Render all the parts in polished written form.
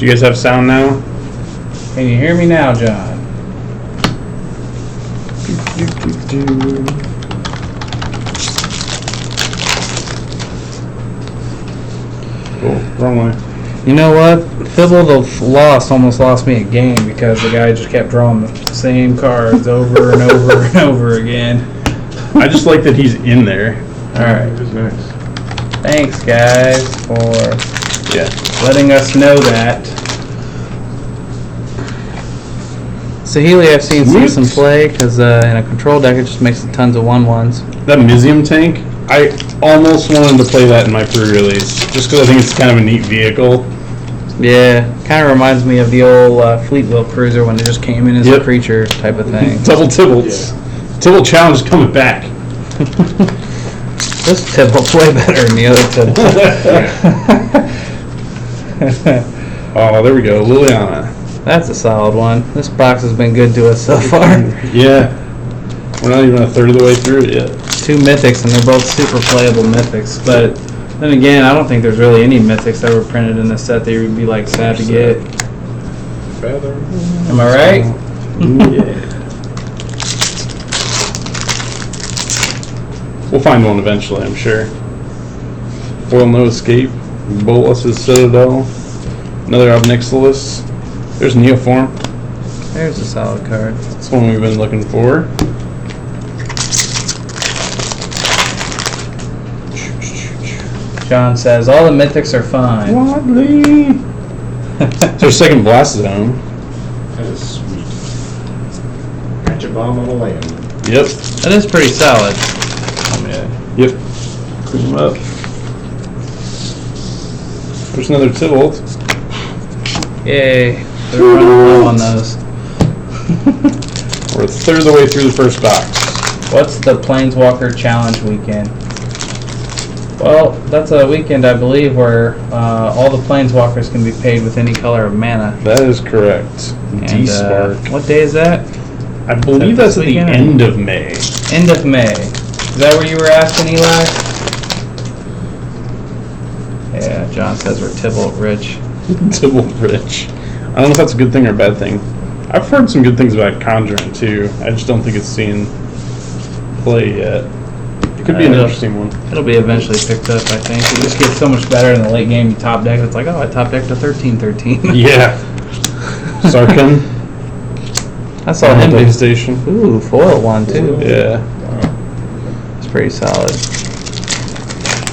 Do you guys have sound now? Can you hear me now, John? Oh, wrong way. You know what? Fibble the Lost almost lost me a game because the guy just kept drawing the same cards over and over and over again. I just like that he's in there. Alright. It was nice. Thanks, guys, for Yeah. letting us know that. So Healy, I've seen see some play because in a control deck it just makes tons of 1/1s. That Mizium tank, I almost wanted to play that in my pre-release, just because I think it's kind of a neat vehicle. Yeah, kind of reminds me of the old Fleet Wheel Cruiser when it just came in as a creature type of thing. Double Tybalt's. Tybalt Challenge is coming back. This Tybalt's way better than the other Tybalt. Oh, there we go, Liliana. That's a solid one. This box has been good to us so far. Yeah. We're not even a third of the way through it yet. 2 mythics, and they're both super playable mythics. But then again, I don't think there's really any mythics that were printed in this set that you would be like sad to get. Feather. Am I right? Yeah. We'll find one eventually, I'm sure. Foil No Escape, Bolas' Citadel, another Obnixilis. There's Neoform. There's a solid card. That's one we've been looking for. John says, all the mythics are fine. Wadley! It's our second Blast Zone. That is sweet. Catch a bomb on a land. Yep. That is pretty solid. Oh, yeah. Yep. Clean them up. There's another Tybalt. Yay. They're running low on those. We're a third of the way through the first box. What's the Planeswalker Challenge weekend? Well, that's a weekend, I believe, where all the Planeswalkers can be paid with any color of mana. That is correct. And, D-Spark. what day is that? I believe that's at the weekend? end of May. End of May. Is that what you were asking, Eli? Yeah, John says we're Tybalt rich. Tybalt Rich. I don't know if that's a good thing or a bad thing. I've heard some good things about Conjuring, too. I just don't think it's seen play yet. It could be an interesting one. It'll be eventually picked up, I think. It just gets so much better in the late game. You top deck, it's like, oh, I top decked a 13-13. Yeah. Sarkin. I saw him do. Devastation. Ooh, foil one, too. Yeah. It's pretty solid.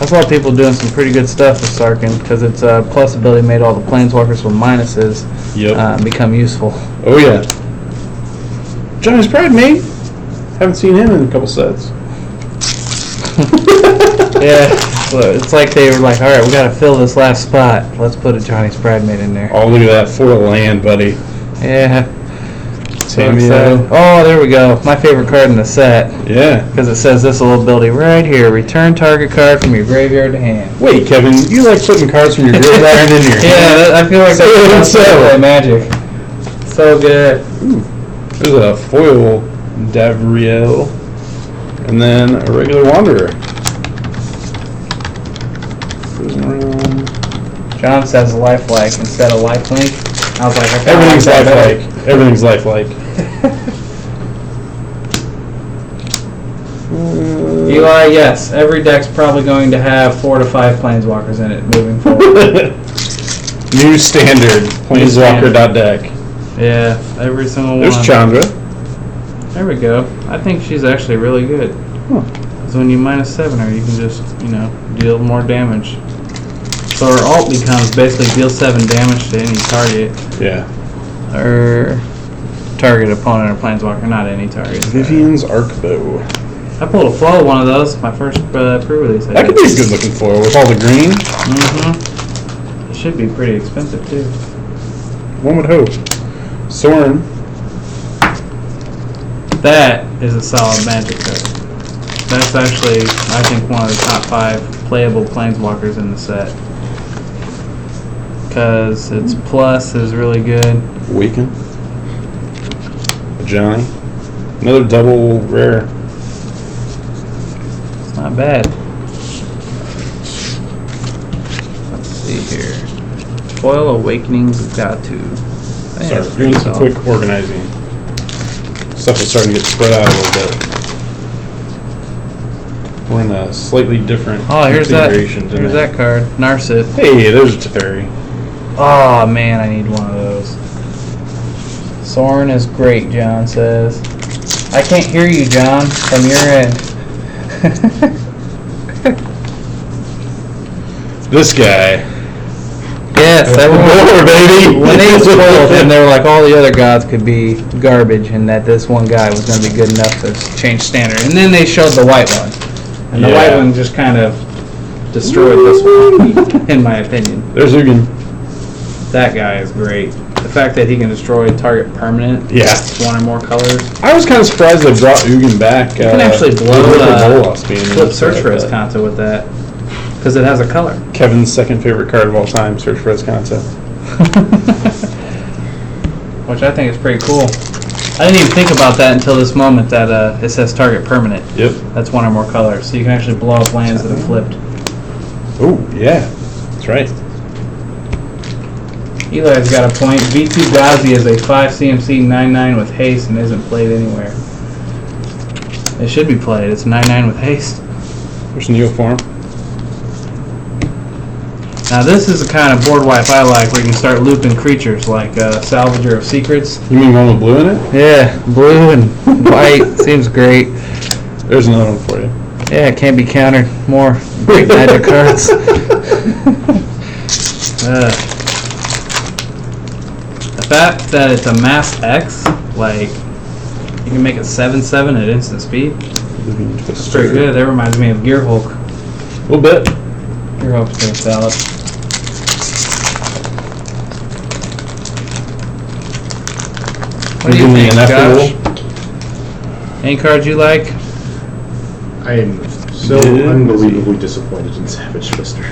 I saw people doing some pretty good stuff with Sarkin because its plus ability made all the Planeswalkers with minuses become useful. Oh, yeah. Johnny's Pride, mate. Haven't seen him in a couple sets. Yeah, it's like they were like, all right, we got to fill this last spot. Let's put a Johnny's Pridemate in there. Oh, look at that foil land, buddy. Yeah. So Tamio. excited. Oh, there we go. My favorite card in the set. Yeah. Because it says this little ability right here. Return target card from your graveyard to hand. Wait, Kevin, you like putting cards from your graveyard into your hand? Yeah, I feel like that's play magic. So good. Ooh. There's a foil Davriel. And then a regular Wanderer. Cruising around. John says lifelike instead of lifelink. I was like, I kinda Everything's like that lifelike. Everything's lifelike. Eli, yes, every deck's probably going to have 4 to 5 Planeswalkers in it moving forward. New standard. Planeswalker.deck. Yeah, every single one. There's Chandra. There we go. I think she's actually really good. Huh. Because when you -7 her, you can just, deal more damage. So her ult becomes basically deal 7 damage to any target. Yeah. Or target opponent or Planeswalker, not any target. Vivian's Arcbow. I pulled a foil one of those, my first pre-release. That could be a good looking foil with all the green. Mm-hmm. It should be pretty expensive too. One would hope. Soren. That is a solid magic card. That's actually, I think, one of the top 5 playable Planeswalkers in the set. Because its plus is really good. Awaken. A Johnny. Another double rare. It's not bad. Let's see here. Foil Awakening Bugatu. Sorry, doing some quick organizing. Stuff is starting to get spread out a little bit. We're in a slightly different Oh, here's that. configuration Here's tonight. that card. Narset. Hey, there's a Teferi. Oh man, I need one of those. Soren is great, John says. I can't hear you, John, from your end. This guy. Yes, More, baby. when they spoiled him, they were like all the other gods could be garbage, and that this one guy was going to be good enough to change standard. And then they showed the white one, and the white one just kind of destroyed this one, in my opinion. There's Ugin. That guy is great. The fact that he can destroy target permanent, Yeah. one or more colors. I was kind of surprised they brought Ugin back. You can actually blow flip Search for his Escanta with that, because it has a color. Kevin's second favorite card of all time, Search for Escanta. Which I think is pretty cool. I didn't even think about that until this moment that it says target permanent. Yep. That's one or more colors. So you can actually blow up lands that are flipped. Oh, yeah. That's right. Eli's got a point. V2 Ghazi is a 5 CMC 9/9 with haste and isn't played anywhere. It should be played. It's 9/9 with haste. There's Neoform. Now this is the kind of board wipe I like, where you can start looping creatures like Salvager of Secrets. You mean one with blue in it? Yeah, blue and white seems great. There's another one for you. Yeah, it can't be countered. More great magic cards. The fact that it's a mass X, like you can make it 7/7 at instant speed. That's pretty good. That reminds me of Gearhulk. A little bit. Gearhulk's pretty solid. What do you think, Josh? Any cards you like? I am so unbelievably disappointed in Savage Twister.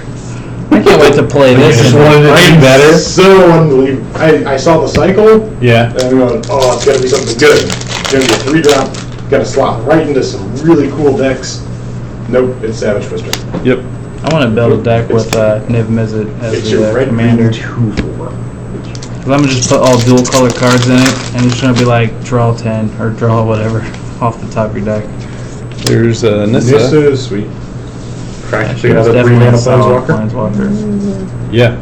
I can't wait to play this. Just wanted it to be better. So unbelievable. I saw the cycle, Yeah. and I'm going, oh, it's got to be something good. It's going to be a 3-drop. Got to slot right into some really cool decks. Nope, it's Savage Twister. Yep. I want to build a deck with Niv Mizzet as It's your the red commander. 2/4. I'm going to just put all dual color cards in it, and it's going to be like draw 10 or draw whatever off the top of your deck. There's Nissa. Nissa is sweet. Practically That's another definitely 3-mana a solid Planeswalker. Yeah.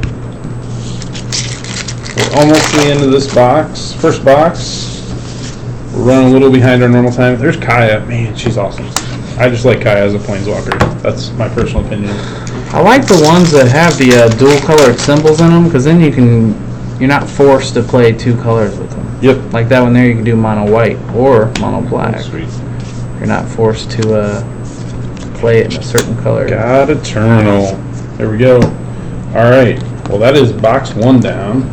We're almost to the end of this box. First box. We're running a little behind our normal time. There's Kaya. Man, she's awesome. I just like Kaya as a Planeswalker. That's my personal opinion. I like the ones that have the dual colored symbols in them, because then you're not forced to play 2 colors with them. Yep. Like that one there, you can do mono white or mono black. Sweet. You're not forced to play it in a certain color. God Eternal. There we go. Alright. Well, that is box 1 down.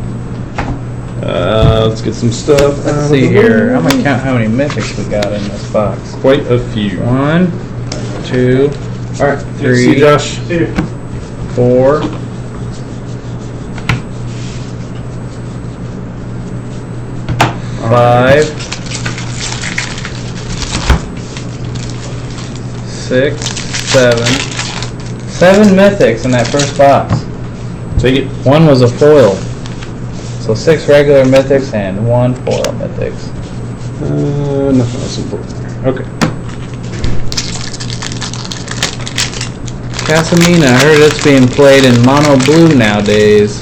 Let's get some stuff. Let's see here. I'm gonna count how many mythics we got in this box. Quite a few. 1, 2, Alright. 3, See you, Josh. 4, 5, 6, 7. 7 mythics in that first box. Take it. 1 was a foil. So 6 regular mythics and 1 foil mythics. Nothing else important there. Okay. Casamina, I heard it's being played in mono blue nowadays.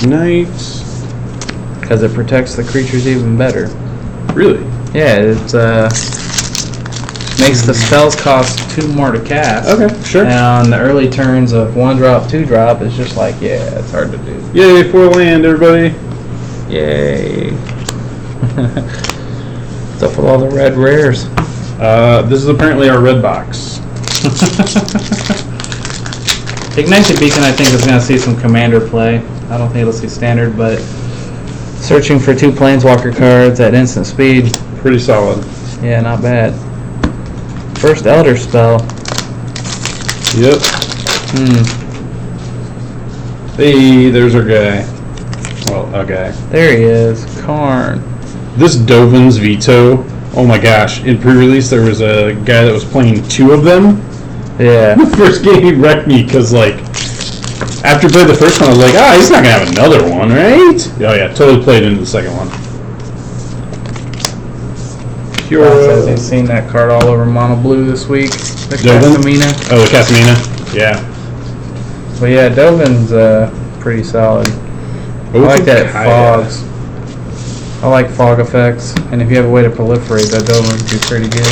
Ignite. Because it protects the creatures even better. Really? Yeah, it makes the spells cost 2 more to cast. Okay, sure. And on the early turns of 1-drop, 2-drop, it's just like, yeah, it's hard to do. Yay, 4 land, everybody. Yay. What's up with all the red rares? This is apparently our red box. Ignite the Beacon, I think, is going to see some commander play. I don't think it'll see standard, but searching for 2 planeswalker cards at instant speed. Pretty solid. Yeah, not bad. First Elder spell. Yep. Hey, there's our guy. Well, a guy. There he is. Karn. This Dovin's Veto. Oh my gosh. In pre-release, there was a guy that was playing 2 of them. Yeah. The first game he wrecked me because, like, After I played the first one, I was like, ah, he's not gonna have another one, right? Oh yeah, totally played into the second one. John says he's seen that card all over Mono Blue this week. The Dovin? Casamina. Oh, the Casamina? Yeah. But yeah, Dovin's pretty solid. I like that fogs. I like fog effects, and if you have a way to proliferate, that Dovin would be pretty good.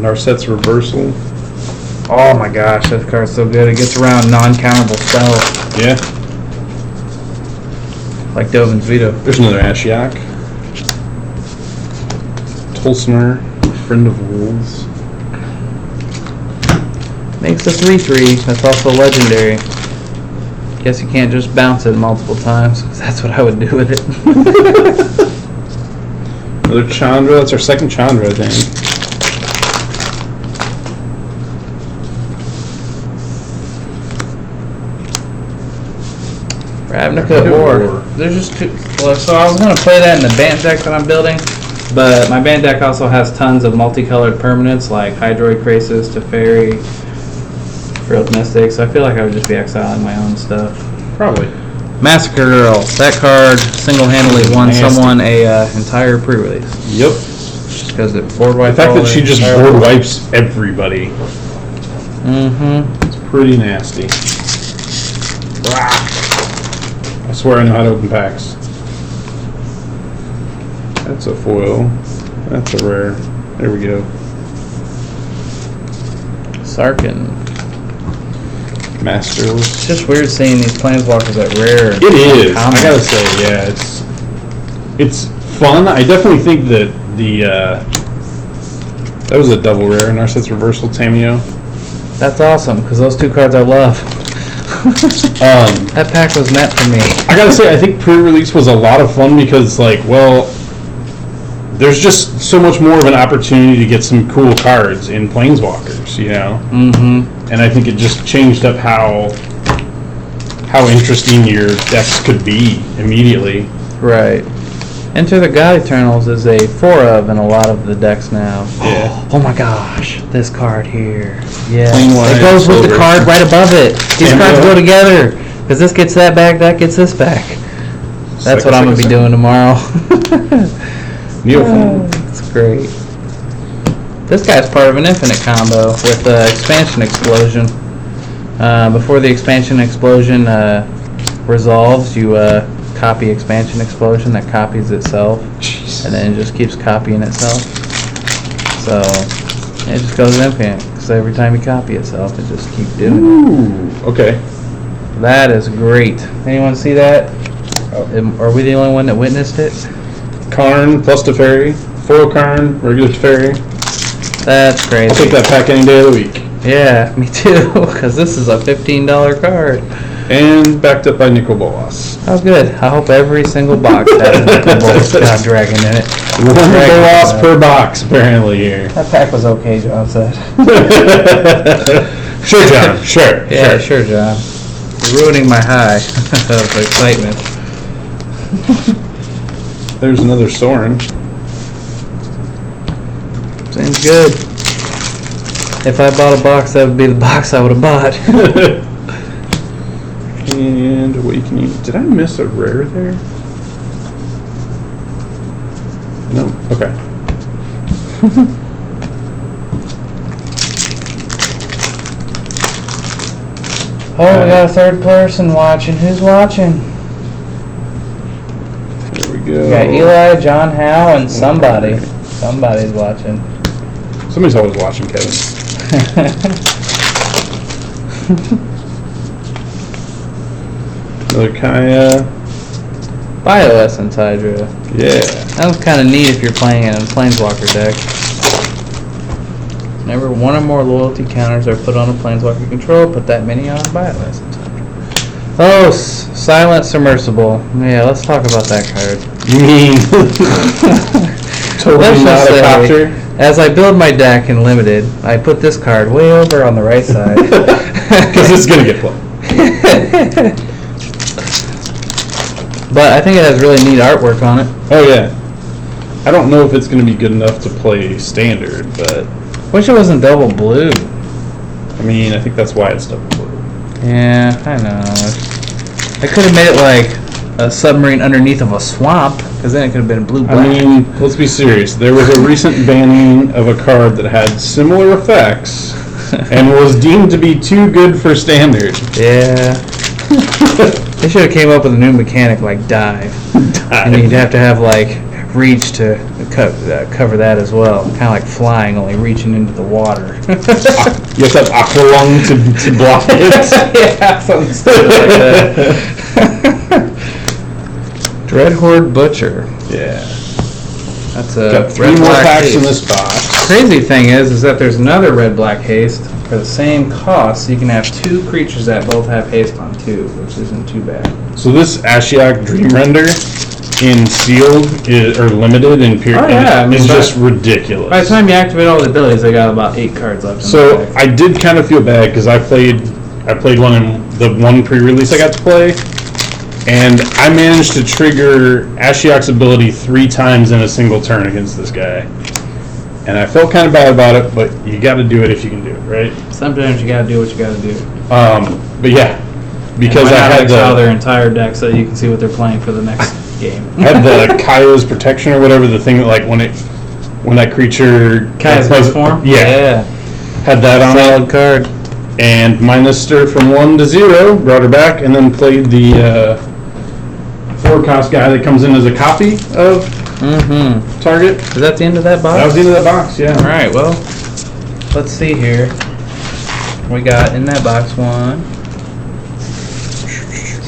Narset's Reversal. Oh my gosh, that card's so good. It gets around non-counterable spells, Yeah. like Dovin's Veto. There's another Ashiok. Tolsner, Friend of Wolves. Makes a 3/3. That's also legendary. Guess you can't just bounce it multiple times, because that's what I would do with it. Another Chandra. That's our second Chandra, I think. Ravnica War. There's just two. Well, so I was going to play that in the Bant deck that I'm building, but my Bant deck also has tons of multicolored permanents like Hydroid Krasis, Teferi, Frilled Mystic, so I feel like I would just be exiling my own stuff. Probably. Massacre Girl. That card single-handedly won Nasty. someone a entire pre-release. Yep. Just because it board The wiped fact all that she their just entire- board wipes everybody. Mm-hmm. It's pretty nasty. I swear I know how to open packs. That's a foil. That's a rare. There we go. Sarkin. Masterless. It's just weird seeing these planeswalkers at rare. It is. Common. I gotta say, yeah, it's fun. I definitely think that that was a double rare. Narset's Reversal, Tameo. That's awesome, because those two cards I love. That pack was meant for me. I gotta say, I think pre-release was a lot of fun because, like, well, there's just so much more of an opportunity to get some cool cards in Planeswalkers, you know? Mm-hmm. And I think it just changed up how interesting your decks could be immediately. Right. Enter the God Eternals is a 4-of in a lot of the decks now. Yeah. Oh my gosh, this card here. Yeah. Plain white, It goes with the silver. card right above it. These Tameo. cards go together. Because this gets that back, that gets this back. That's what I'm going to be doing tomorrow. Neoform. It's great. This guy's part of an infinite combo with Expansion Explosion. Before the Expansion Explosion resolves, you copy Expansion Explosion that copies itself, Jeez. and then it just keeps copying itself. So it just goes infinite, because every time you copy itself, it just keeps doing Ooh, okay. it. That is great. Anyone see that? Are we the only one that witnessed it? Karn plus Teferi. Foil Karn, regular Teferi. That's crazy. I'll take that pack any day of the week. Yeah, me too, because this is a $15 card. And backed up by Nicol Bolas. Oh, good. I hope every single box has a Nicol Bolas God Dragon in it. One Bolas per box, apparently, here. That pack was okay, John said. Sure, John. Sure. Yeah, sure, John. You're ruining my high of excitement. There's another Sorin. Seems good. If I bought a box, that would be the box I would have bought. And Awakening. Did I miss a rare there? No. Okay. Oh, we got a third person watching. Who's watching? There we go. We got Eli, John Howe, and somebody. Somebody's watching. Somebody's always watching, Kevin. Another Kaya. Bioessence Hydra. Yeah. That was kind of neat if you're playing it in a Planeswalker deck. Whenever one or more loyalty counters are put on a Planeswalker control, put that many on Bioessence Hydra. Oh, Silent Submersible. Yeah, let's talk about that card. You mean totally Let's not just a say, copter? as I build my deck in Limited, I put this card way over on the right side. Because it's gonna get played. But I think it has really neat artwork on it. Oh yeah. I don't know if it's gonna be good enough to play standard, but Wish it wasn't double blue. I mean, I think that's why it's double blue. Yeah, I know. I could have made it like a submarine underneath of a swamp, because then it could have been blue-black. I mean, let's be serious. There was a recent banning of a card that had similar effects and was deemed to be too good for standard. Yeah. They should have came up with a new mechanic like dive. And you'd have to have like reach to cover that as well. Kind of like flying, only reaching into the water. You have to have aqualung to block it. Yeah, something stupid like that. Dreadhorde Butcher. Yeah. That's a Got 3 red more black packs haste. in this box. Crazy thing is that there's another red black haste for the same cost. So you can have 2 creatures that both have haste on 2, which isn't too bad. So this Ashiok Dream Render in sealed or limited in period Oh, yeah, I mean, is but- just ridiculous. By the time you activate all the abilities, they got about 8 cards left. In So the deck. I did kind of feel bad because I played one in the one pre-release I got to play, and I managed to trigger Ashiok's ability 3 times in a single turn against this guy. And I felt kind of bad about it, but you got to do it if you can do it, right? Sometimes you gotta do what you gotta do. But yeah, because And I why not had exile their the entire deck so you can see what they're playing for the next game. I had the Kaio's protection or whatever, the thing that like when that creature Kai's plays- best form? yeah, had that on Solid it. card. And minus her from 1 to 0, brought her back, and then played the 4-cost guy that comes in as a copy of Mm-hmm. target. Is that the end of that box? That was the end of that box, yeah. Alright, well, let's see here. We got in that box 1,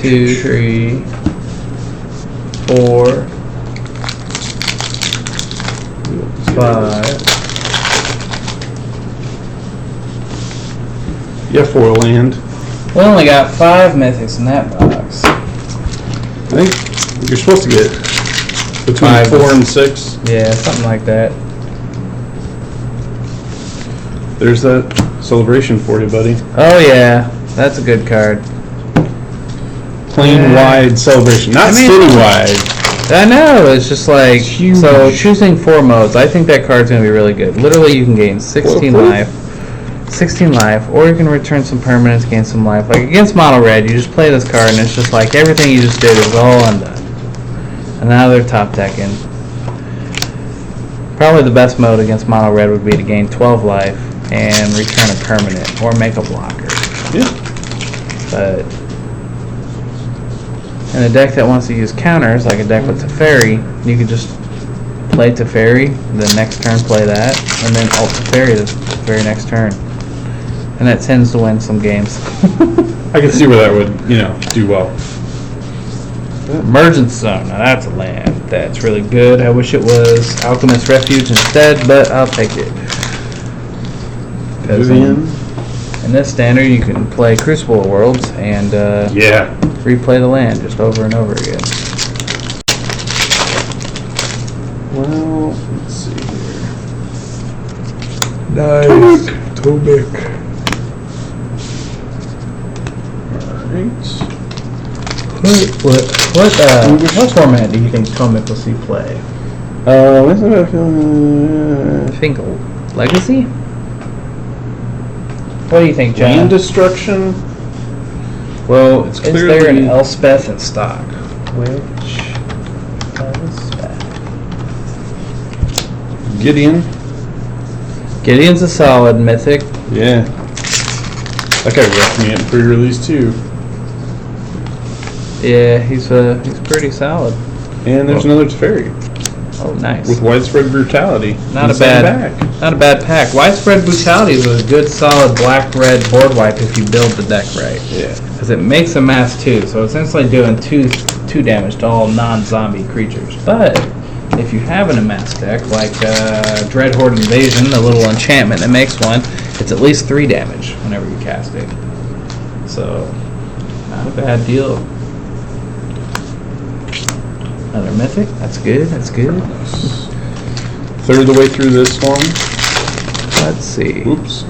2, 3, 4, 5. Yeah, foil land. We only got 5 mythics in that box. I think you're supposed to get between 5 4 and 6. Yeah, something like that. There's that celebration for you, buddy. Oh yeah, that's a good card. Plain Yeah. wide celebration, not I mean- citywide. I know, it's just like, It's huge. so choosing 4 modes, I think that card's going to be really good. Literally, you can gain 16 Foil, foil. life. 16 life, or you can return some permanents, gain some life. Like against mono red, you just play this card and it's just like everything you just did is all undone. And now they're top decking. Probably the best mode against mono red would be to gain 12 life and return a permanent or make a blocker. Yeah. But in a deck that wants to use counters, like a deck with Teferi, you could just play Teferi, the next turn play that, and then ult Teferi the very next turn. And that tends to win some games. I can see where that would, do well. Emergence Zone, now that's a land that's really good. I wish it was Alchemist Refuge instead, but I'll take it. 'Cause, Vivian. in this standard, you can play Crucible of Worlds and Yeah. replay the land just over and over again. Well, let's see here. Nice. Tobic. Alright. What format do you think Tomic will see play? What's that? I think Legacy? What do you think, John? Land destruction? Well, it's Is clearly... there an Elspeth in stock? Which Elspeth? Gideon. Gideon's a solid mythic. Yeah. That guy wrecked me at pre-release too. Yeah, he's pretty solid. And there's another Teferi Oh, nice. with widespread brutality. Not a Inside bad, back. not a bad pack. Widespread Brutality is a good solid black-red board wipe if you build the deck right. Yeah. Because it makes a mass 2, so it's essentially doing two damage to all non-zombie creatures. But if you have an amass deck like Dreadhorde Invasion, the little enchantment that makes one, it's at least 3 damage whenever you cast it. So, not a bad deal. Another mythic. That's good. That's good. Third of the way through this one. Let's see. Oops.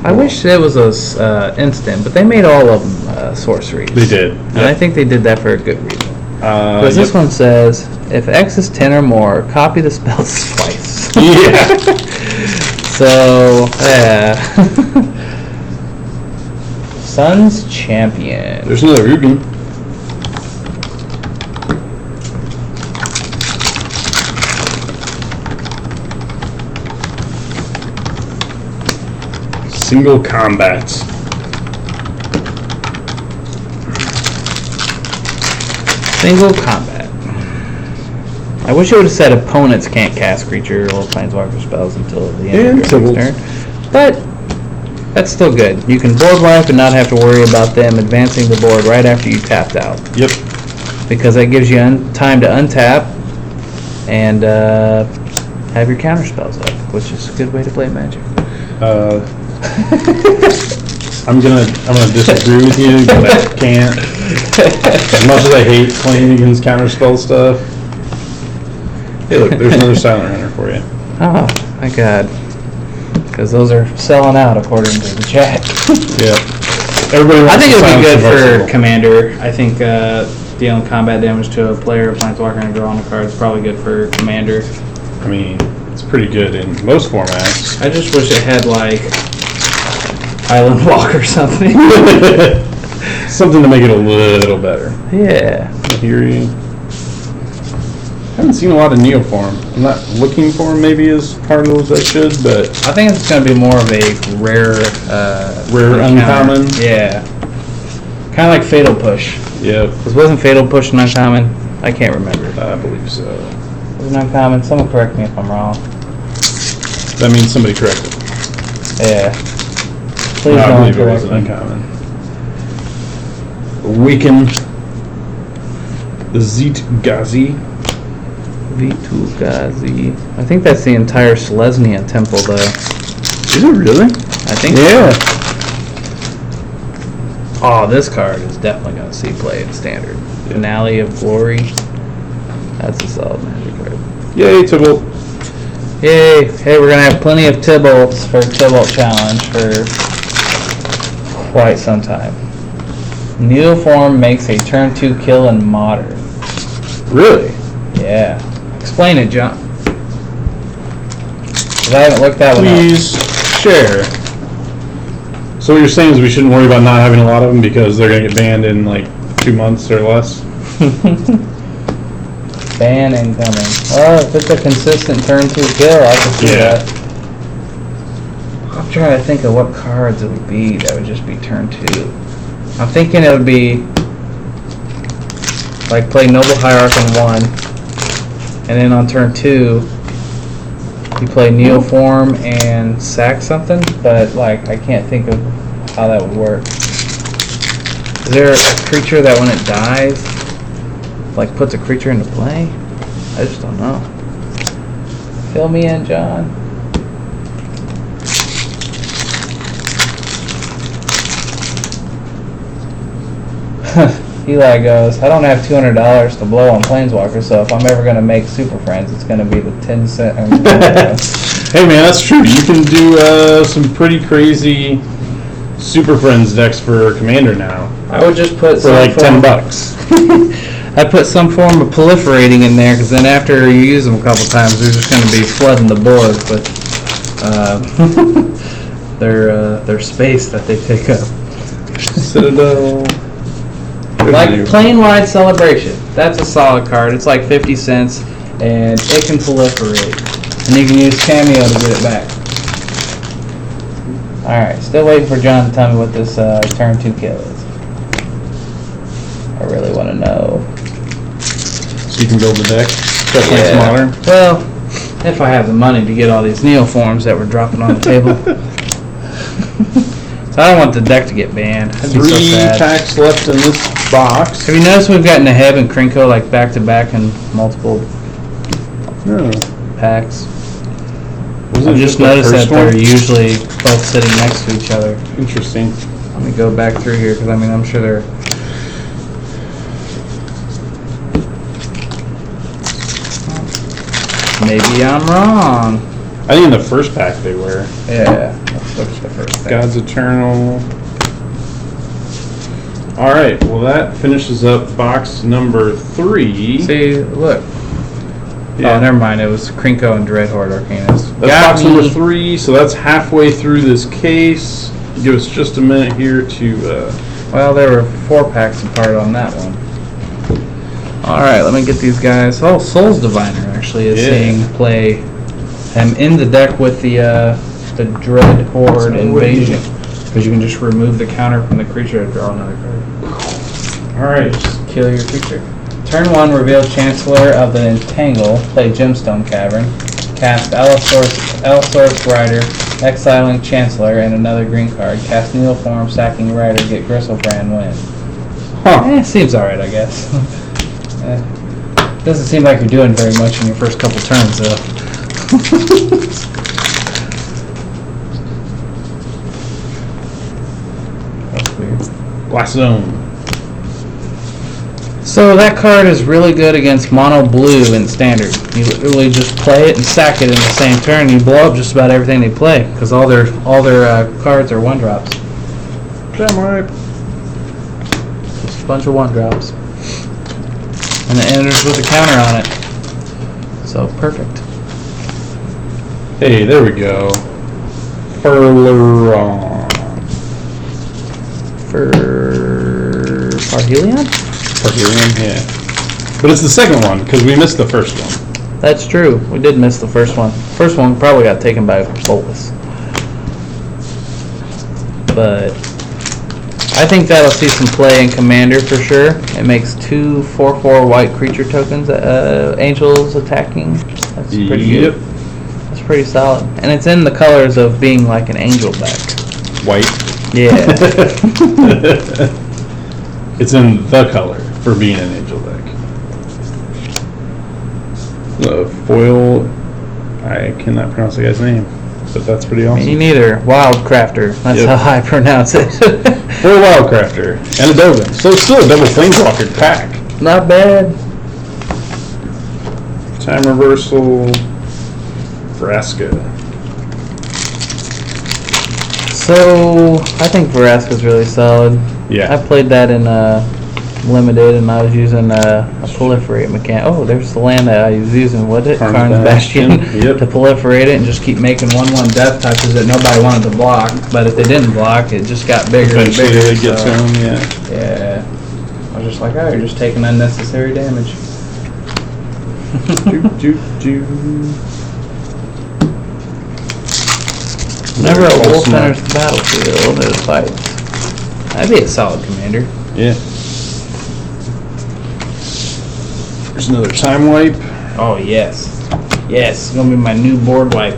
I wish it was a instant, but they made all of them sorceries. They did. And I think they did that for a good reason. Because Yep. this one says, if X is 10 or more, copy the spells twice. Yeah. So, yeah. Suns champion. There's another Ugin. Single combat. Single combat. I wish it would have said opponents can't cast creature or planeswalker spells until the end of your next turn. But that's still good. You can board wipe and not have to worry about them advancing the board right after you tapped out. Yep. Because that gives you time to untap and have your counter spells up, which is a good way to play Magic. I'm gonna disagree with you, but I can't. As much as I hate playing against counterspell stuff. Hey, look, there's another Silent Runner for you. Oh, my God. Because those are selling out according to the chat. Yeah. Everybody wants I think it would be good for Submersible. Commander. I think dealing combat damage to a player, a planeswalker, and drawing a card is probably good for Commander. I mean, it's pretty good in most formats. I just wish it had, like, Island Walk or something. Something to make it a little better. Yeah. I hear you. I haven't seen a lot of Neoform. I'm not looking for them maybe as hard as I should, but I think it's going to be more of a rare uncommon. Yeah. Kind of like Fatal Push. Yeah, Wasn't Fatal Push an uncommon? I can't remember. I believe so. Was it an uncommon? Someone correct me if I'm wrong. That means somebody corrected. Yeah. Please No, I don't believe it correct was me. an uncommon. Weaken the Zeet Ghazi. V2 Ghazi. I think that's the entire Selesnya temple, though. Is it really? I think. Yeah. Oh, this card is definitely going to see play in Standard. Finale of Glory. That's a solid Magic card. Yay, Tybalt. Yay! Hey, we're going to have plenty of Tybalts for Tybalt Challenge for quite some time. Neoform makes a turn 2 kill in Modern. Really? Yeah. Explain it, John. 'Cause I haven't looked that one up. Please share. So what you're saying is we shouldn't worry about not having a lot of them because they're going to get banned in like 2 months or less? Ban incoming. Oh, if it's a consistent turn 2 kill, I can see Yeah. that. I'm trying to think of what cards it would be that would just be turn 2. I'm thinking it would be like play Noble Hierarch on 1, and then on turn 2 you play Neoform and sack something, but like I can't think of how that would work. Is there a creature that when it dies, like puts a creature into play? I just don't know. Fill me in, John. Eli goes, I don't have $200 to blow on Planeswalker, so if I'm ever going to make Super Friends, it's going to be the 10 cent. Hey man, that's true. You can do some pretty crazy Super Friends decks for Commander now I would just put for like $10. I put some form of proliferating in there, because then after you use them a couple times, they're just going to be flooding the board with their space that they take up. Citadel. Like Plain Wide Celebration. That's a solid card. It's like 50 cents, and it can proliferate. And you can use Cameo to get it back. Alright, still waiting for John to tell me what this turn 2 kill is. I really want to know. So you can build the deck, especially if it's modern. Well, if I have the money to get all these Neoforms that we're dropping on the table. So I don't want the deck to get banned. That'd be so 3 sad. packs left in this box. Have you noticed we've got Neheb and Krinko like back to back in multiple Oh. packs? Was I've it just the noticed that first one? they're usually both sitting next to each other. Interesting. Let me go back through here, because I mean, I'm sure they're... Maybe I'm wrong. I think in the first pack they were. Yeah, let's look at the first thing. God's Eternal. Alright, well that finishes up box number 3. See, look. Oh, never mind. It was Krinko and Dreadhorde Arcanus. That's box number 3, so that's halfway through this case. Give us just a minute here to... Well, there were 4 packs apart on that one. Alright, let me get these guys. Oh, Soul's Diviner actually is seeing play. I'm in the deck with the Dreadhorde Invasion. Because you can just remove the counter from the creature and draw another card. Alright. Just kill your creature. Turn 1, reveal Chancellor of the Entangle, play Gemstone Cavern, cast Allosaurus Rider, exiling Chancellor and another green card, cast Needleform, sacking Rider, get Gristlebrand, win. Seems alright, I guess. Doesn't seem like you're doing very much in your first couple turns, though. That's weird. Glass Zone. So that card is really good against mono blue in standard. You literally just play it and sack it in the same turn. You blow up just about everything they play because all their cards are 1-drops. Damn right. Just a bunch of 1-drops, and it enters with a counter on it. So perfect. Hey, there we go. Furleron. Parhelion? Parhelion, yeah. But it's the second one because we missed the first one. That's true. We did miss the first one. First one probably got taken by Bolus. But I think that'll see some play in Commander for sure. It makes 2 4/4 white creature tokens, angels attacking. That's pretty good. That's pretty solid. And it's in the colors of being like an angel deck. White. Yeah. It's in the color for being an angel deck. The foil, I cannot pronounce the guy's name, but that's pretty awesome. Me neither. Wildcrafter. That's how I pronounce it. Foil Wildcrafter and a Dogan. So it's still a double Planeswalker pack. Not bad. Time Reversal, Vraska. So I think Vraska's really solid. Yeah. I played that in Limited, and I was using a proliferate mechanic. Oh, there's the land that I was using. What it? Karn's Bastion. Yep. To proliferate it and just keep making 1/1 death touches that nobody wanted to block. But if they didn't block, it just got bigger and Eventually bigger. they get to him, yeah. Yeah. I was just like, oh, you're just taking unnecessary damage. Whenever a wolf enters the battlefield, it fights. That'd be a solid commander. Yeah. There's another Time Wipe. Oh, yes. Yes, it's going to be my new board wipe.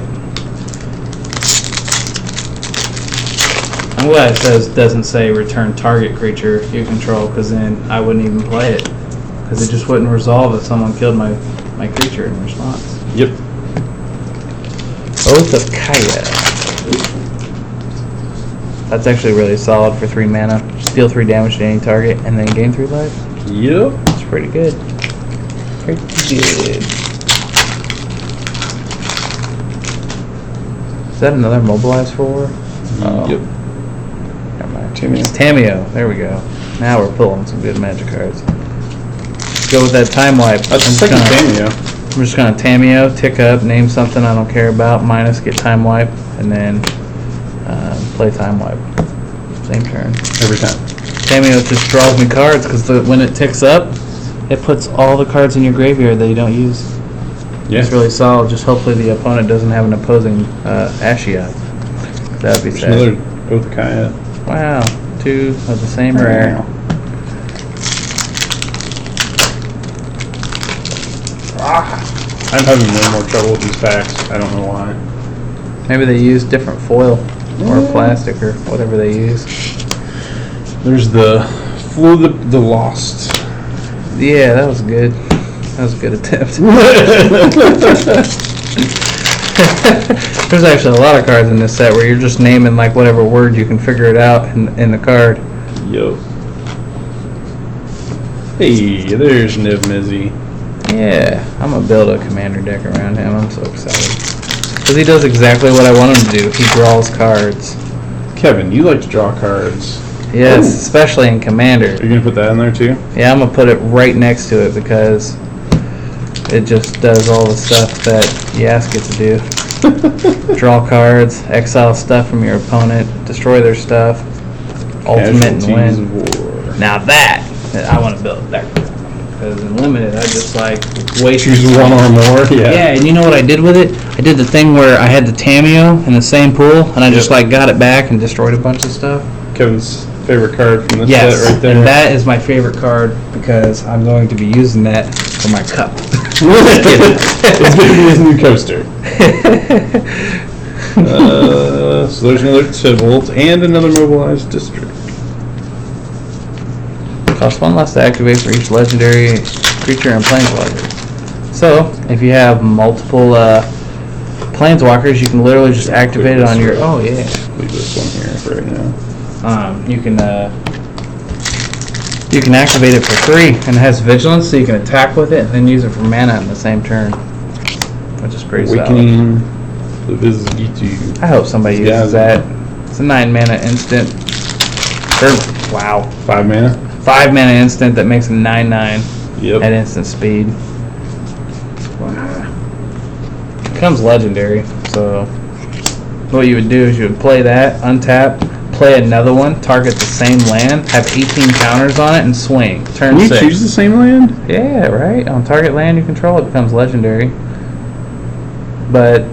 I'm glad it doesn't say return target creature you control, because then I wouldn't even play it. Because it just wouldn't resolve if someone killed my creature in response. Yep. Oath of Kaya. That's actually really solid for 3 mana. Deal 3 damage to any target, and then gain 3 life. Yep. It's pretty good. Pretty good. Is that another Mobilize for War? Oh. Yep. Never mind. Tameo. Tameo. There we go. Now we're pulling some good magic cards. Go with that Time Wipe. That's the second Tameo. I'm just going to Tameo, tick up, name something I don't care about, minus, get Time Wipe, and then play Time Wipe. Same turn. Every time. Tameo just draws me cards because when it ticks up, it puts all the cards in your graveyard that you don't use. Yeah. It's really solid. Just hopefully the opponent doesn't have an opposing Ashiok. That'd be There's sad. another Oath of Kaya. Wow. 2 of the same rare. I'm having way more trouble with these packs. I don't know why. Maybe they use different foil or plastic or whatever they use. There's the Flow the Lost. Yeah, that was good. That was a good attempt. There's actually a lot of cards in this set where you're just naming like whatever word you can figure it out in the card. Yo. Hey, there's Niv Mizzou. Yeah, I'm gonna build a commander deck around him. I'm so excited. Because he does exactly what I want him to do. He draws cards. Kevin, you like to draw cards. Yes, especially in commander. Are you going to put that in there too? Yeah, I'm gonna put it right next to it because It just does all the stuff that you ask it to do. Draw cards, exile stuff from your opponent, destroy their stuff, ultimate and Casualties win. of war. Now that I want to build that. Because in limited, I just like waste. Choose one or more. Yeah. Yeah, and you know what I did with it? I did the thing where I had the Tameo in the same pool, and I just like got it back and destroyed a bunch of stuff. Kevin's favorite card from this Yes, set right there. and that is my favorite card because I'm going to be using that for my cup. It's going to be his new coaster. So there's another Tybalt and another mobilized district. Costs 1 less to activate for each legendary creature and planeswalker. So, if you have multiple planeswalkers, you can literally just activate it on your. Oh yeah. Leave this one here for right now. You can activate it for free, and it has vigilance, so you can attack with it and then use it for mana in the same turn, which is pretty solid. Awakening the Vizgitu. I hope somebody uses that. It's a 9 mana instant. Wow. 5 mana. 5 mana instant that makes a 9/9 Yep. at instant speed. Becomes legendary. So what you would do is you would play that, untap, play another one, target the same land, have 18 counters on it, and swing. Turn Can you 6. choose the same land? Yeah, right. On target land you control, it becomes legendary. But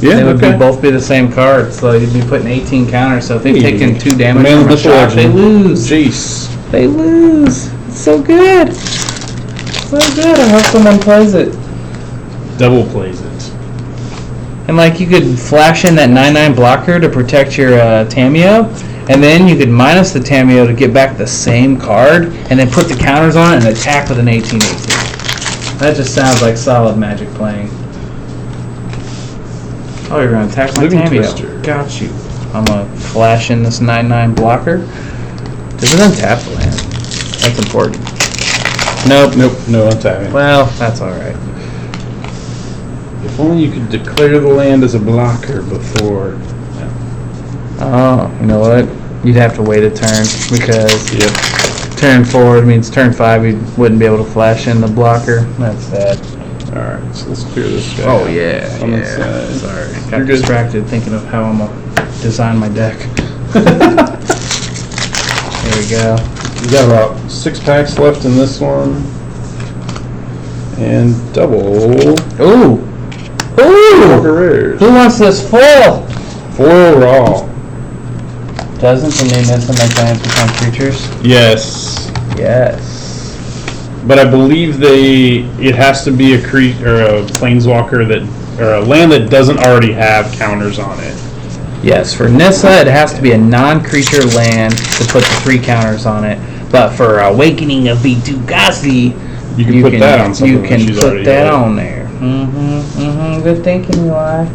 Yeah. they would Okay. both be the same card, so you'd be putting 18 counters. So if they've Hey. taken 2 damage Man from a with the shot, they legend. lose. Jace. They lose. It's so good. So good. I hope someone plays it. Double plays it. And like you could flash in that 9/9 blocker to protect your Tameo, and then you could minus the Tameo to get back the same card, and then put the counters on it and attack with an 18/18. That just sounds like solid Magic playing. Oh, you're gonna attack my Living Tameo. Twister. Got you. I'm gonna flash in this 9/9 blocker. Does it untap the land? That's important. Nope. Nope. No untapping. Well, that's all right. If only you could declare the land as a blocker before. Oh, you know what? You'd have to wait a turn because Yep. turn forward means turn 5 you wouldn't be able to flash in the blocker. That's sad. All right. So let's clear this guy. Oh out. yeah, On the yeah. side. Sorry, You're got good. distracted thinking of how I'm gonna design my deck. There we go. We got about 6 packs left in this one. And double. Ooh, Walker rares. who wants this foil? Foil raw. Doesn't the newness and make lands become creatures? Yes. Yes. But I believe it has to be a planeswalker or a land that doesn't already have counters on it. Yes, for Nissa, it has to be a non-creature land to put the 3 counters on it. But for Awakening of Vitu-Ghazi, You can put that on something you can that she's put already that had. on there. Good thinking, Eli.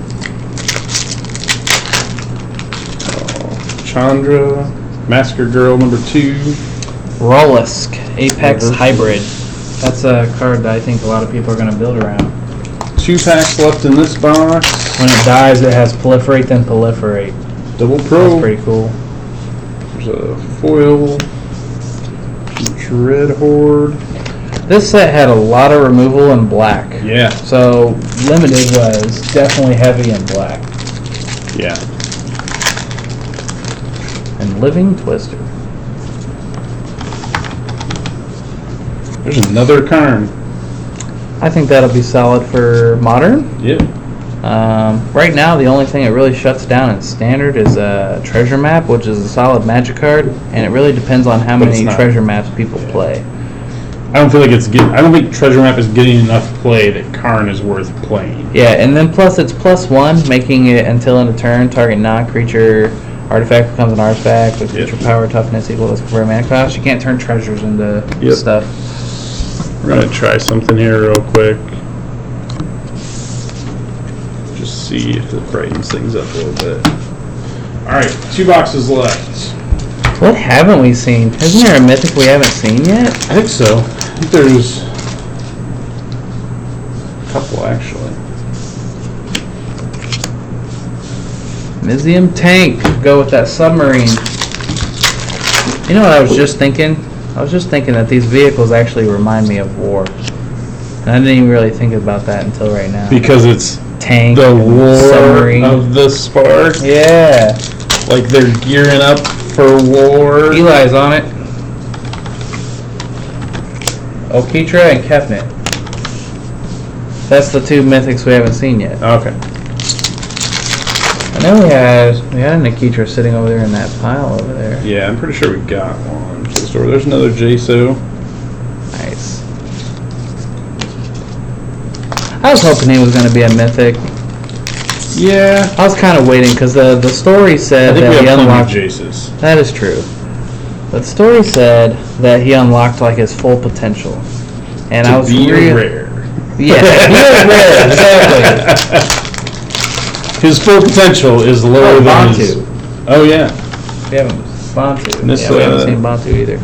Chandra, Masker Girl number 2. Rollisk, Apex Never. Hybrid. That's a card that I think a lot of people are going to build around. 2 packs left in this box. When it dies, it has Proliferate, then Proliferate. Double That's Pro. pretty cool. There's a foil. Dread Horde. This set had a lot of removal in black. Yeah. So, Limited was definitely heavy in black. Yeah. And Living Twister. There's another Karn. I think that'll be solid for Modern. Yep. Right now, the only thing that really shuts down in Standard is Treasure Map, which is a solid Magic card, and it really depends on how But it's many not. Treasure Maps people play. I don't feel like I don't think Treasure Map is getting enough play that Karn is worth playing. Yeah, and then plus it's +1, making it until end of turn, target non-creature artifact becomes an artifact with creature power toughness equal to its convert mana cost. You can't turn treasures into stuff. We're gonna try something here real quick. Just see if it brightens things up a little bit. Alright, 2 boxes left. What haven't we seen? Isn't there a Mythic we haven't seen yet? I think so. I think there's a couple actually. Mizium Tank. Go with that submarine. You know what I was just thinking? I was just thinking that these vehicles actually remind me of war. And I didn't even really think about that until right now. Because it's tank, the war submarine. of the Spark. Yeah. Like they're gearing up for war. Eli's on it. Okitra and Kefnet. That's the two mythics we haven't seen yet. Okay. I know we had an Okitra sitting over there in that pile over there. Yeah, I'm pretty sure we got one. To the store. There's another JSO. Nice. I was hoping he was going to be a mythic. Yeah. I was kind of waiting because the story I said think we that he have plenty of unlocked. Jaces. That is true. But the story said that he unlocked like his full potential, and I was rare. Yeah, he is rare. Exactly. His full potential is lower than his. Bantu. Oh yeah. We haven't Bantu. This, Yeah, we haven't seen Bantu either.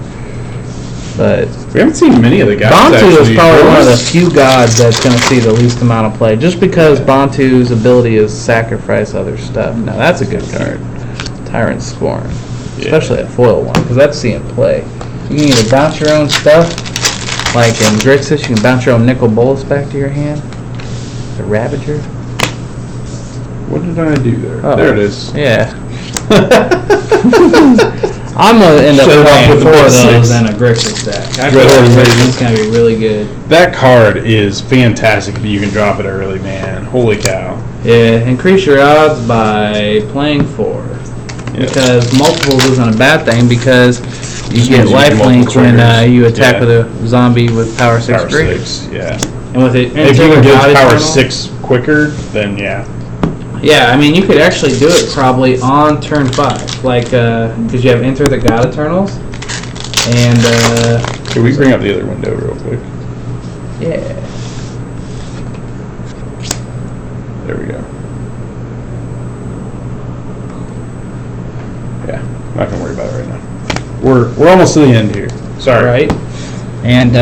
But We haven't seen many of the guys. Bantu is actually. probably one of the few gods that's going to see the least amount of play, just because Bantu's ability is sacrifice other stuff. Now that's a good card. Tyrant Scorn, especially a foil one, because that's seeing play. You can either bounce your own stuff, like in Grixis, you can bounce your own Nicol Bolas back to your hand. The Ravager. What did I do there? Oh. There it is. Yeah. I'm gonna end up Shut it off playing with the 4 of big those six. in a Grixis deck. I Red feel Horde like Invasion. Grixis is gonna be really good. That card is fantastic if you can drop it early, man. Holy cow. Yeah, increase your odds by playing 4. Yeah. Because multiples isn't a bad thing because you Just get means you get lifelink multiple when triggers. you attack Yeah. with a zombie with power 6 Power greater. 6, yeah. And with it, If you can get God power Eternal- 6 quicker, then yeah. Yeah, I mean you could actually do it probably on turn 5, like because you have Enter the God Eternals, and Can we bring up the other window real quick? yeah. There we go. Yeah, not gonna worry about it right now. We're almost to the end here. Sorry. Right. And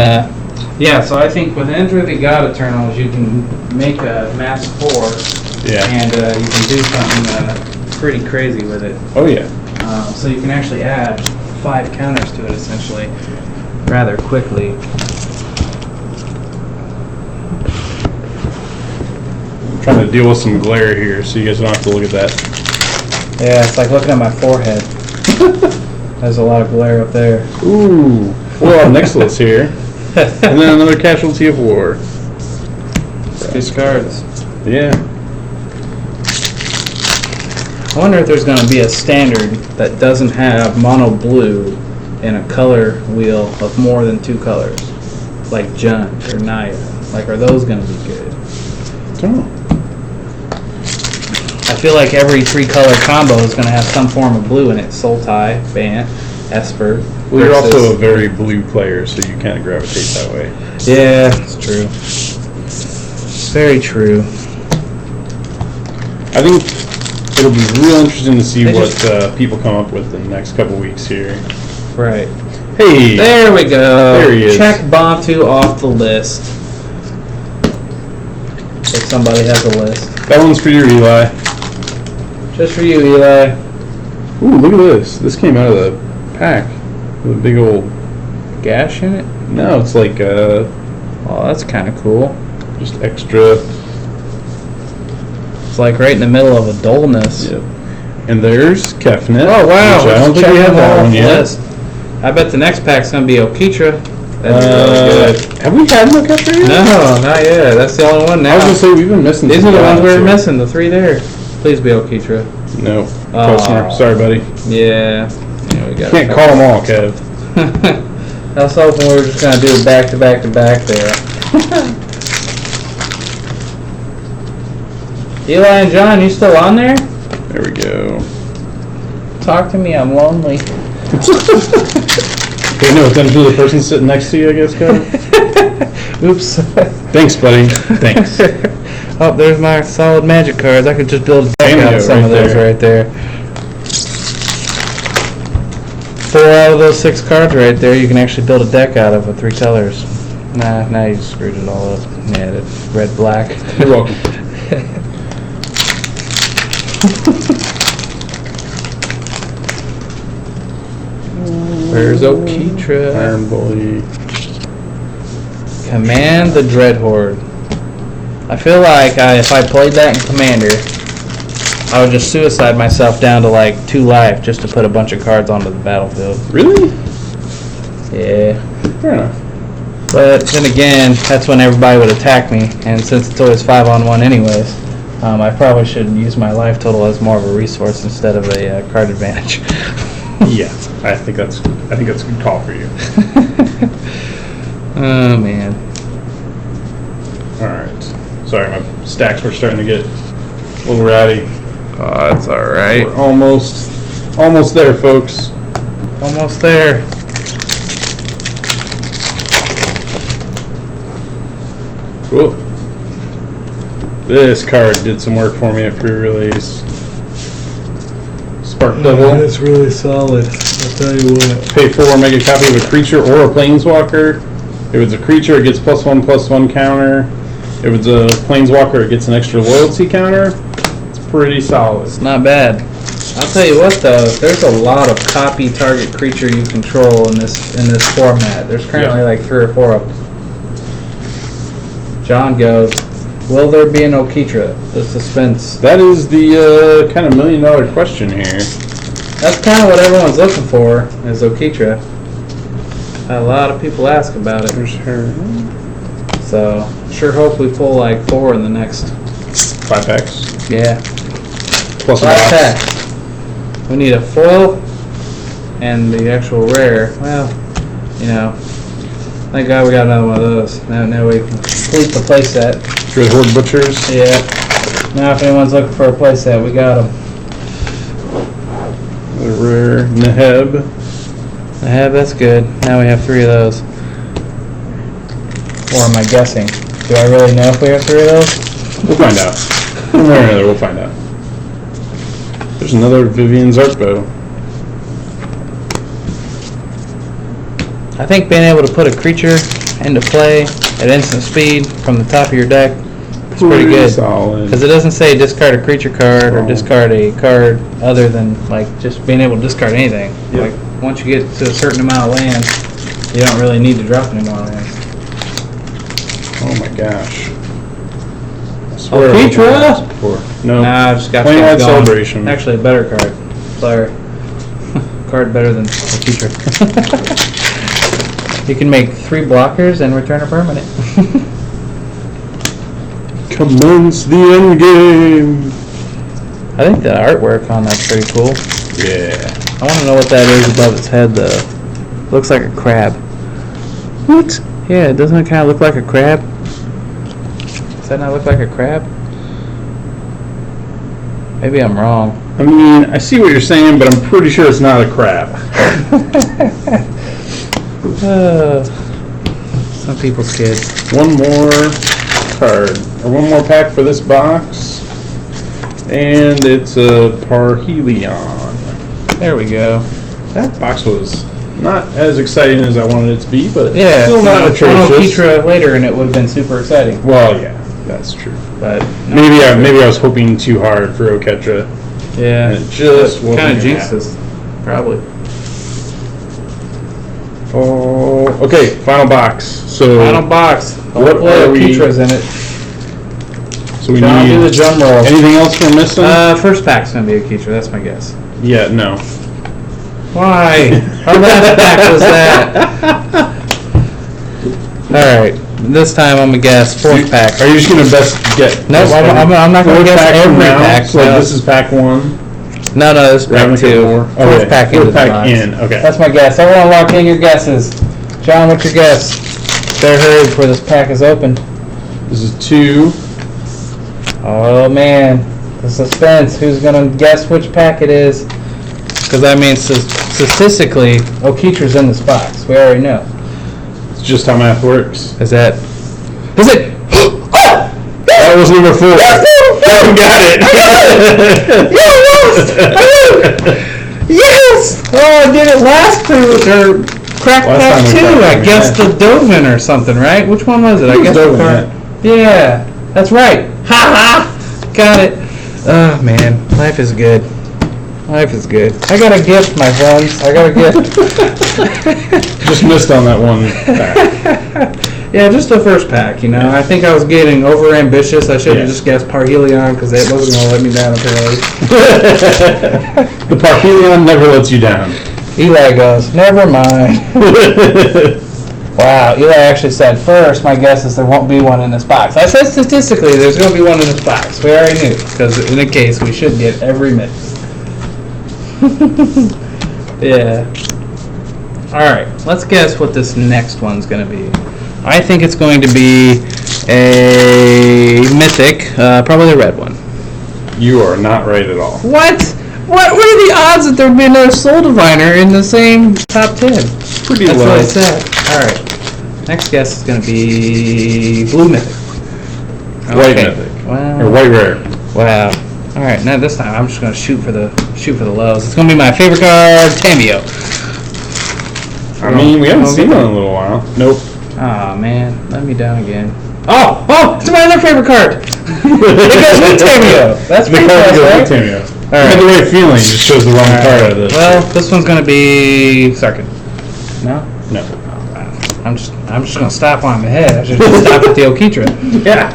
yeah, so I think with Enter the God Eternals, you can make a mass 4, Yeah. and you can do something pretty crazy with it. Oh yeah. So you can actually add 5 counters to it essentially, rather quickly. I'm trying to deal with some glare here, so you guys don't have to look at that. Yeah, it's like looking at my forehead. There's a lot of glare up there. Ooh. Well, Nicholas here, and then another casualty of war. Discards. Yeah. I wonder if there's going to be a standard that doesn't have mono blue in a color wheel of more than 2 colors, like Jund or Naya. Like, are those going to be good? Don't know. I feel like every 3-color combo is going to have some form of blue in it. Sultai, Bant, Esper. Well, you're Grixis. also a very blue player, so you kind of gravitate that way. Yeah, it's true. Very true. I think it'll be real interesting to see They what just- people come up with in the next couple weeks here. Right. Hey, There we go. There he is. Check Bantu off the list. If somebody has a list. that one's for you, Eli. Just for you, Eli. Ooh, look at this. This came out of the pack with a big old. Gash in it? No, it's like Oh, that's kind of cool. just extra. It's like right in the middle of a dullness. Yep. And there's Kefnet. Oh, wow. Which I don't Let's think check we have them all that off one the yet. list. I bet the next pack's going to be Okitra. That'd be really good. Have we had no Kefnet yet? No, not yet. That's the only one now. I was gonna say we've been missing. These some are the ones we were guys, missing, the 3 there. Please be Okitra. No, Oh. customer. Sorry, buddy. Yeah. Yeah, we got Can't call them all, Kev. I was hoping we were just going to do it back to back to back there. Eli and John, you still on there? There we go. Talk to me, I'm lonely. Okay, no offense to the person sitting next to you, I guess, Kev. Oops. Thanks, buddy. Thanks. Oh, there's my solid magic cards. I could just build a deck Bingo, out of some of right those there. right there. 4 out of those 6 cards right there, you can actually build a deck out of with 3 colors. Nah, now you screwed it all up. Yeah, it's red, black. You're welcome. Where's Okitra? Iron Bully. Command the Dreadhorde. I feel like if I played that in Commander, I would just suicide myself down to like 2 life just to put a bunch of cards onto the battlefield. Really? Yeah. Fair enough. But then again, that's when everybody would attack me, and since it's always 5-on-1 anyways, I probably should use my life total as more of a resource instead of a card advantage. Yeah, I think that's a good call for you. Oh man. All right. Sorry, my stacks were starting to get a little ratty. Oh, that's all right. We're almost there, folks. Almost there. Cool. This card did some work for me at pre-release. Spark Devil. That's really solid. I'll tell you what. Pay 4, make a copy of a creature or a planeswalker. If it's a creature, it gets +1/+1 counter. If it's a planeswalker, it gets an extra loyalty counter. It's pretty solid. It's not bad. I'll tell you what though, there's a lot of copy target creature you control in this format. There's currently like 3 or 4 of them. John goes, will there be an Okitra? The suspense. That is the kind of $1 million question here. That's kind of what everyone's looking for, is Okitra. A lot of people ask about it. There's her. So, sure hope we pull like 4 in the next. 5 packs. Yeah. Plus a 5 box. packs. We need a foil and the actual rare. Well, you know, thank God we got another one of those. Now we can complete the playset. Dreadhorde Butchers. Yeah. Now if anyone's looking for a playset, we got them. The rare Neheb. Yeah, that's good. Now we have 3 of those. Or am I guessing? Do I really know if we have 3 of those? We'll find out. One way or another, we'll find out. There's another Vivian's Arcbow. I think being able to put a creature into play at instant speed from the top of your deck is pretty good. Solid. Because it doesn't say discard a creature card or Oh. discard a card other than like just being able to discard anything. Yep. Like once you get to a certain amount of land, you don't really need to drop any more lands. Oh my gosh. I swear Okitra? I've done this before. No. Nah, I just got Plain things White going. Celebration. Actually, a better card. Sorry. Card better than a creature. You can make 3 blockers and return a permanent. Commence the end game. I think the artwork on that's pretty cool. Yeah. I want to know what that is above its head, though. Looks like a crab. What? Yeah, doesn't it kind of look like a crab? Does that not look like a crab? Maybe I'm wrong. I mean, I see what you're saying, but I'm pretty sure it's not a crab. Some people's kids. One more card, or one more pack for this box, and it's a Parhelion. There we go. That box was not as exciting as I wanted it to be, but Yeah, still not atrocious. Okitra later and it would have been super exciting. Well, yeah, that's true. But Maybe I was hoping too hard for Oketra, yeah, and it just wasn't kind of gonna jinxed us, probably. Oh, okay, final box. So Final box. What Hopefully are we- Okitra's in it. So we John, do the need drum roll. anything else we're missing? First pack's gonna be Okitra. That's my guess. Yeah, no. Why? Our last pack was that. All right. This time I'm gonna guess 4th pack. Are you just gonna best get? No, this I'm not gonna fourth guess pack from every now? pack, So like no. this is pack 1. No, this is pack Ravnica 2. more. 4th Okay, pack into fourth the pack box. in. Okay. That's my guess. Everyone lock in your guesses. John, what's your guess? Better hurry before this pack is open. This is 2. Oh man, the suspense. Who's gonna guess which pack it is? Because I mean, statistically, Okitra's in this box. We already know. It's just how math works. Is it? That was number 4. You got it. Yes! Oh, I did it last or crack Last pack time we 2. cracked I it, guessed yeah. the Dovin or something, right? Which one was it? I was guessed the Dovin, card. Yeah, that's right. Ha ha! Got it. Oh man, life is good. Life is good. I got a gift, my friends. I got a gift. Just missed on that one pack. Yeah, just the first pack, you know. I think I was getting over ambitious. I should have just guessed Parhelion because it wasn't going to let me down apparently. The Parhelion never lets you down. Eli goes, never mind. Wow, Eli actually said, first, my guess is there won't be one in this box. I said statistically there's going to be one in this box. We already knew, because in a case we should get every mix. Yeah. Alright, let's guess what this next one's going to be. I think it's going to be a mythic, probably the red one. You are not right at all. What? What are the odds that there'd be another Soul Diviner in the same top 10? Pretty That's low. what I said. Alright. Next guess is going to be blue mythic. White Okay. mythic. Wow. Or white rare. Wow. Alright, now this time I'm just going to shoot for the lows. It's going to be my favorite card, Tamio. I mean, we haven't seen one in a little while. Nope. Aw, man. Let me down again. Oh! It's my other favorite card! It goes with Tamio. That's The pretty card close, goes right? with Tamio. All I had right. the right feeling, just chose the wrong card out of this. Well, this one's going to be Sarkin. No? No. I'm just gonna stop while I'm ahead. I should just stop at the Okitra. Yeah.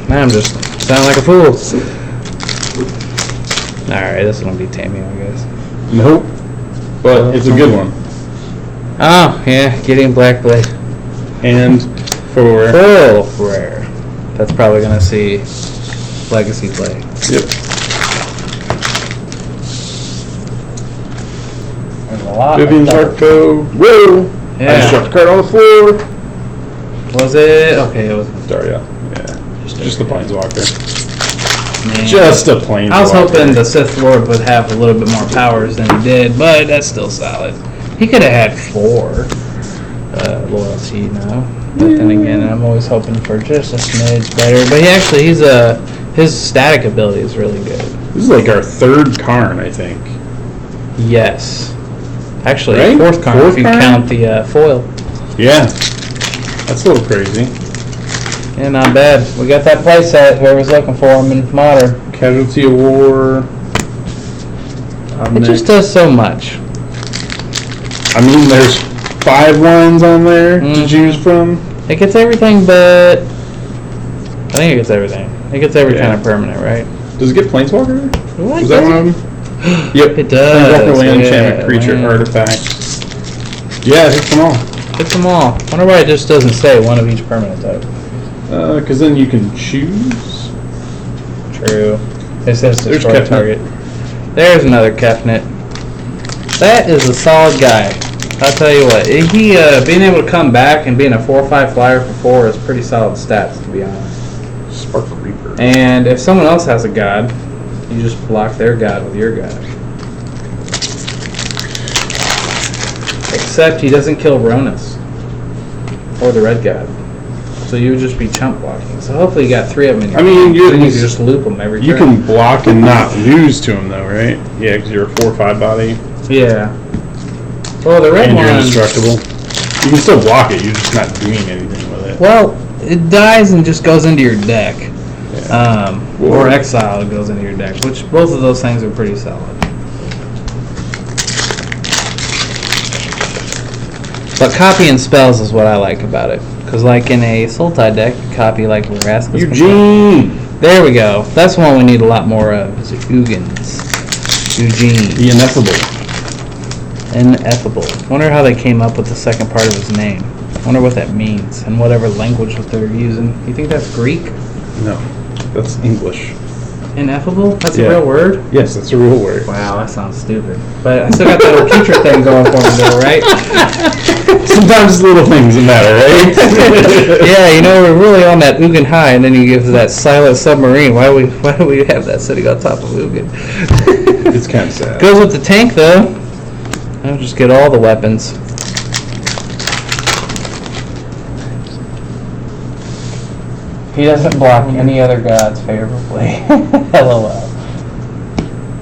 Now I'm just sounding like a fool. Alright, this is gonna be Tamio, I guess. Nope. But it's a good one. Oh, yeah, getting Black Blade. And for Full rare. That's probably gonna see Legacy play. Yep. There's a lot. Vivian's Arco. Whoa! I just dropped the card on the floor. Was it? Okay, it was. Daria. Yeah. Just the Planeswalker. Man. Just a Planeswalker. I was hoping the Sith Lord would have a little bit more powers than he did, but that's still solid. He could have had 4 loyalty, you know. But then again, I'm always hoping for just a smidge better. But his static ability is really good. This is like our 3rd Karn, I think. Yes. Actually, Right? 4th card if you Karn? count the foil. Yeah. That's a little crazy. Yeah, not bad. We got that playset. Whoever's looking for him in Modern. Casualty of War. It just does so much. I mean, there's 5 lines on there to choose from. It gets everything, but I think it gets everything. It gets every kind of permanent, right? Does it get Planeswalker? What? Was that one of them? Yep. It does. Planeswalker, land, Yeah, enchantment, creature, land. artifact. Yeah, it hits them all. Hits them all. Wonder why it just doesn't say one of each permanent type. Because then you can choose. True. It says There's destroy Kefnet. target. There's another Kefnet. That is a solid guy. I'll tell you what. He being able to come back and being a 4/5 flyer for 4 is pretty solid stats, to be honest. Spark Reaper. And if someone else has a god, you just block their god with your god. Except he doesn't kill Ronus or the red god. So you would just be chump blocking. So hopefully you got 3 of them in your I mean, hand. Then you can just loop them every You turn. can block and not lose to him, though, right? Yeah, because you're a 4/5 body. Yeah. Well, the red And you're one... indestructible. You can still block it, you're just not doing anything with it. Well, it dies and just goes into your deck. Yeah. Or exile, it goes into your deck. Which, both of those things are pretty solid. But copying spells is what I like about it. Because like in a Sultai deck, you copy like Rascal's Eugene! There we go. That's one we need a lot more of. Is Ugins. Eugene. The Ineffable. Ineffable. Wonder how they came up with the second part of his name. Wonder what that means and whatever language that they're using. You think that's Greek? No, that's English. Ineffable? That's Yeah. a real word? Yes, that's a real word. Wow, that sounds stupid. But I still got that little Okitra thing going for me though, right? Sometimes it's little things that matter, right? Yeah, you know, we're really on that Ugin high, and then you give that silent submarine. Why do we have that sitting on top of Ugin? It's kind of sad. Goes with the tank though. I'll just get all the weapons. He doesn't block any other gods favorably. LOL.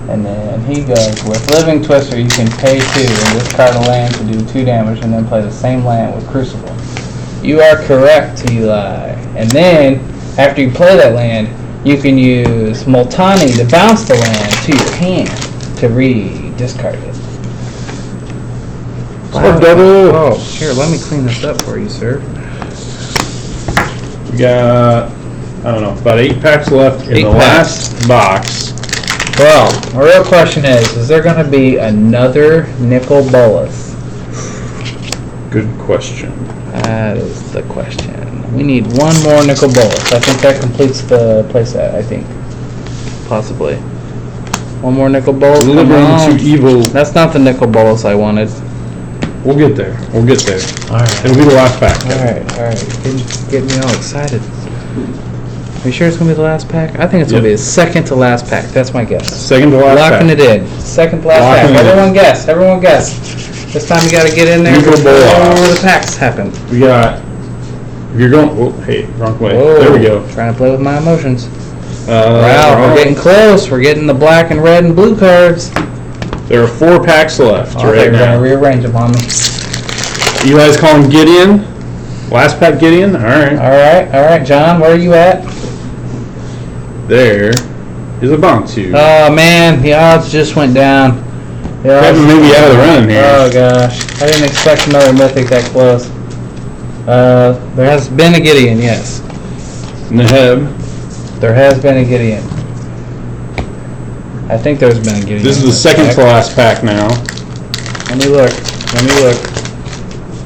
And then he goes with Living Twister. You can pay 2 and discard a land to do 2 damage, and then play the same land with Crucible. You are correct, Eli. And then after you play that land, you can use Multani to bounce the land to your hand to discard it. Spark double. Oh, here, let me clean this up for you, sir. We got, I don't know, about 8 packs left in 8 the packs. last box. Well, my real question is there going to be another nickel bolus? Good question. That is the question. We need one more nickel bolus. I think that completes the playset, I think. Possibly. One more nickel bolus. Come Delivering on. to evil. That's not the nickel bolus I wanted. We'll get there. We'll get there. Alright. It'll be the last pack. Alright. Getting me all excited. Are you sure it's going to be the last pack? I think it's going to be Yep. the second to last pack. That's my guess. Second to last Locking pack. it in. Second to last Locking pack. it in. Everyone guess. Everyone guess. This time you got to get in there Nickel before bolus. the packs happen. We got, if you're going, whoa, hey, wrong way. Whoa. There we go. Trying to play with my emotions. Wow, Wow, we're getting close. We're getting the black and red and blue cards. There are 4 packs left Oh, I thought you right were going now. to rearrange them on me. Eli's calling Gideon. Last pack Gideon. All right. All right, John, where are you at? There is a Bantu. Oh, man, the odds just went down. The odds- Kevin may be out of the running here. Oh, gosh. I didn't expect another mythic that close. There has been a Gideon, yes. Neheb. There has been a Gideon. I think there's been a Gideon. This is the second to last pack now. Let me look.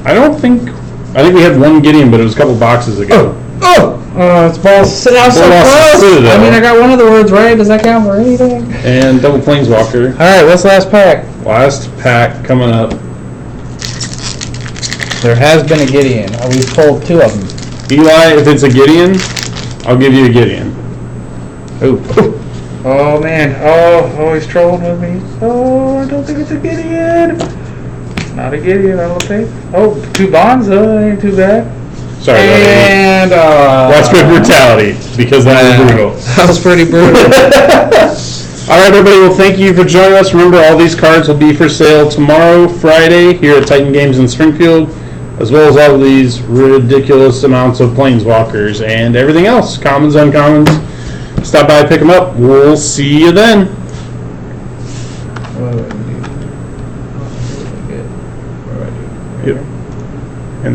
I think we had one Gideon, but it was a couple boxes ago. Oh, it's balls. I was so Balls close. Citadel. I mean, I got one of the words right. Does that count for anything? And double Planeswalker. All right, what's the last pack? Last pack coming up. There has been a Gideon. We've pulled 2 of them. Eli, if it's a Gideon, I'll give you a Gideon. Ooh. Oh, man. Oh, he's trolling with me. Oh, I don't think it's a Gideon. It's not a Gideon, I don't think. Oh, 2 Bonza. Ain't too bad. Sorry, buddy. And, That's good brutality, because that was brutal. That was pretty brutal. All right, everybody. Well, thank you for joining us. Remember, all these cards will be for sale tomorrow, Friday, here at Titan Games in Springfield, as well as all of these ridiculous amounts of Planeswalkers and everything else, commons, uncommons. Stop by, pick them up. We'll see you then.